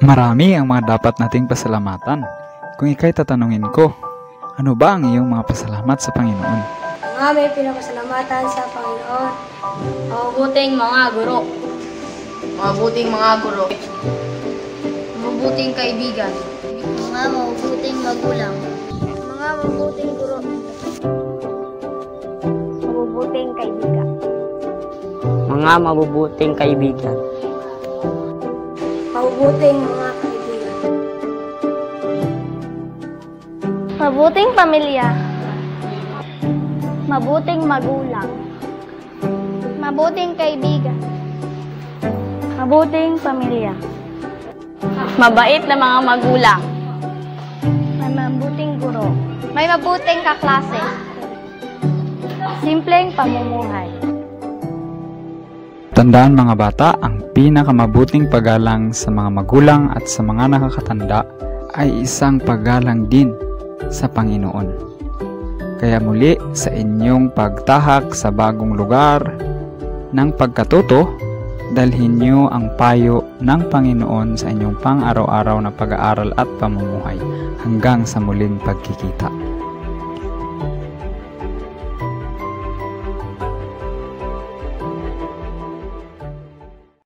Marami ang mga dapat nating pasalamatan. Kung ika'y tatanungin ko, ano ba ang iyong mga pasalamat sa Panginoon? Ang aming pinapasalamatan sa Panginoon, Mabubuting mga guro. Mabubuting mga guro. Mabubuting kaibigan. Mga mabubuting magulang. mga mabuting guro, mabubuting kaibigan, Mga mabubuting kaibigan. mabubuting mga kaibigan, Mabuting pamilya. Mabuting magulang. Mabuting kaibigan. Mabuting pamilya. Mabait na mga magulang. May mabuting guro. May mabuting kaklase. Simpleng pamumuhay. Tandaan mga bata, ang pinakamabuting paggalang sa mga magulang at sa mga nakakatanda ay isang paggalang din sa Panginoon. Kaya muli sa inyong pagtahak sa bagong lugar ng pagkatuto, dalhin niyo ang payo ng Panginoon sa inyong pang-araw-araw na pag-aaral at pamumuhay hanggang sa muling pagkikita.